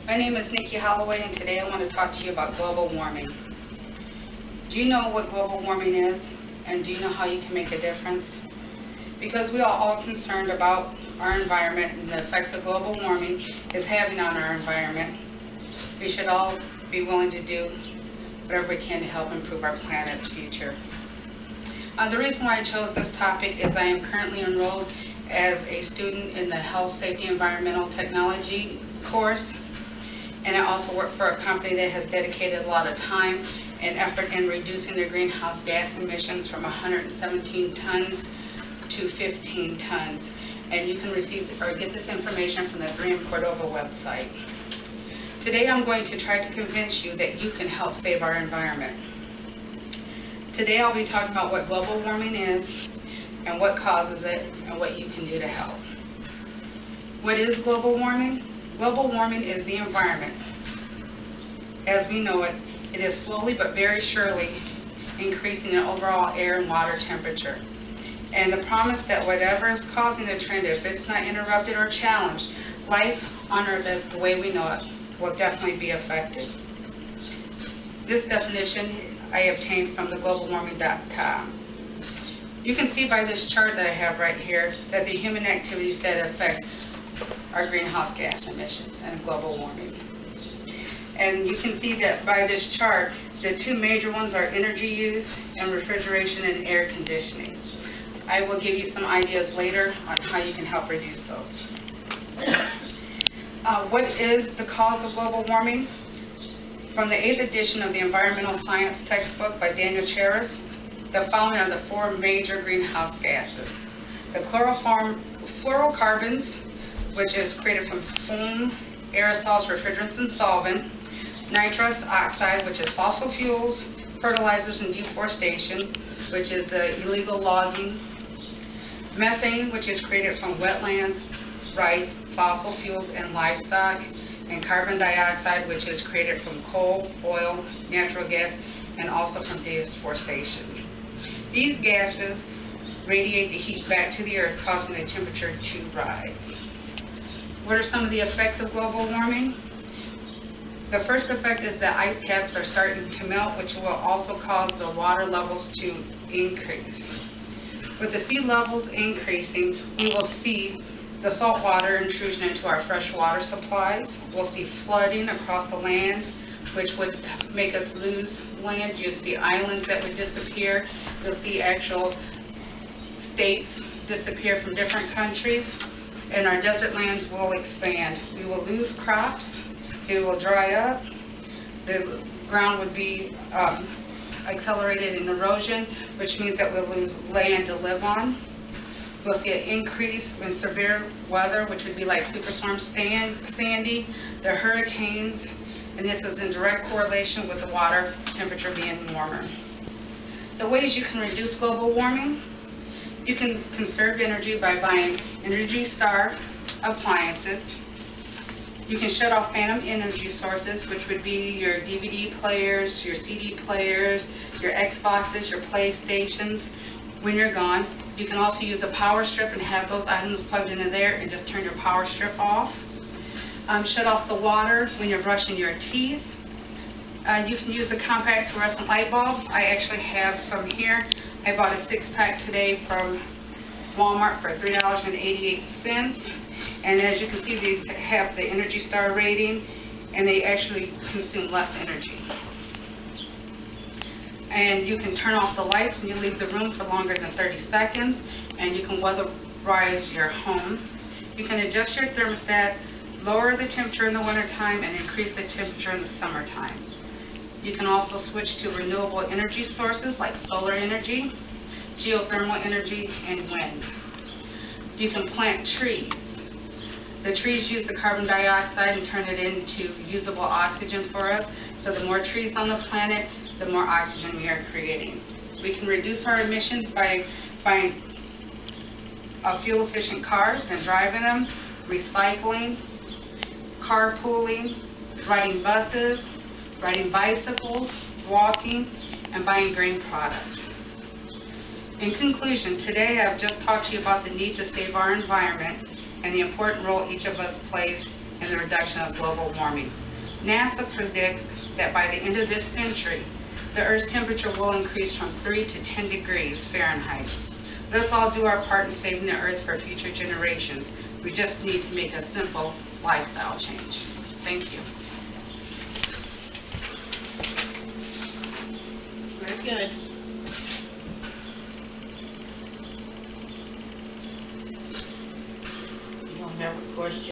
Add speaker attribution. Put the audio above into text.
Speaker 1: My name is Nikki Holloway, and today I want to talk to you about global warming. Do you know what global warming is, and do you know how you can make a difference? Because we are all concerned about our environment and the effects of global warming is having on our environment, we should all be willing to do whatever we can to help improve our planet's future. The reason why I chose this topic is I am currently enrolled as a student in the Health, Safety, Environmental Technology course, and I also work for a company that has dedicated a lot of time and effort in reducing their greenhouse gas emissions from 117 tons to 15 tons. And you can receive or get this information from the 3 in Cordova website. Today I'm going to try to convince you that you can help save our environment. Today I'll be talking about what global warming is and what causes it and what you can do to help. What is global warming? Global warming is the environment. As we know it, it is slowly but very surely increasing in overall air and water temperature. And the promise that whatever is causing the trend, if it's not interrupted or challenged, life on Earth the way we know it will definitely be affected. This definition I obtained from the globalwarming.com. You can see by this chart that I have right here that the human activities that affect our greenhouse gas emissions and global warming. And you can see that by this chart, the 2 major ones are energy use and refrigeration and air conditioning. I will give you some ideas later on how you can help reduce those. What is the cause of global warming? From the 8th edition of the Environmental Science textbook by Daniel Cheris, the following are the 4 major greenhouse gases. The fluorocarbons, which is created from foam, aerosols, refrigerants, and solvent. Nitrous oxide, which is fossil fuels, fertilizers, and deforestation, which is the illegal logging. Methane, which is created from wetlands, rice, fossil fuels, and livestock. And carbon dioxide, which is created from coal, oil, natural gas, and also from deforestation. These gases radiate the heat back to the earth, causing the temperature to rise. What are some of the effects of global warming? The first effect is that ice caps are starting to melt, which will also cause the water levels to increase. With the sea levels increasing, we will see the saltwater intrusion into our freshwater supplies. We'll see flooding across the land, which would make us lose land. You'd see islands that would disappear. You'll see actual states disappear from different countries, and our desert lands will expand. We will lose crops. It will dry up. The ground would be accelerated in erosion, which means that we'll lose land to live on. We'll see an increase in severe weather, which would be like Superstorm Sandy, the hurricanes, and this is in direct correlation with the water temperature being warmer. The ways you can reduce global warming: you can conserve energy by buying Energy Star appliances. You can shut off phantom energy sources, which would be your DVD players, your CD players, your Xboxes, your PlayStations when you're gone. You can also use a power strip and have those items plugged into there and just turn your power strip off. Shut off the water when you're brushing your teeth. You can use the compact fluorescent light bulbs. I actually have some here. I bought a 6-pack today from Walmart for $3.88. And as you can see, these have the Energy Star rating, and they actually consume less energy. And you can turn off the lights when you leave the room for longer than 30 seconds, and you can weatherize your home. You can adjust your thermostat, lower the temperature in the wintertime, and increase the temperature in the summertime. You can also switch to renewable energy sources like solar energy, geothermal energy, and wind. You can plant trees. The trees use the carbon dioxide and turn it into usable oxygen for us. So the more trees on the planet, the more oxygen we are creating. We can reduce our emissions by buying fuel-efficient cars and driving them, recycling, carpooling, riding buses, riding bicycles, walking, and buying grain products. In conclusion, today I've just talked to you about the need to save our environment and the important role each of us plays and the reduction of global warming. NASA predicts that by the end of this century, the Earth's temperature will increase from 3 to 10 degrees Fahrenheit. Let's all do our part in saving the Earth for future generations. We just need to make a simple lifestyle change. Thank you.
Speaker 2: Very good. You don't have a question?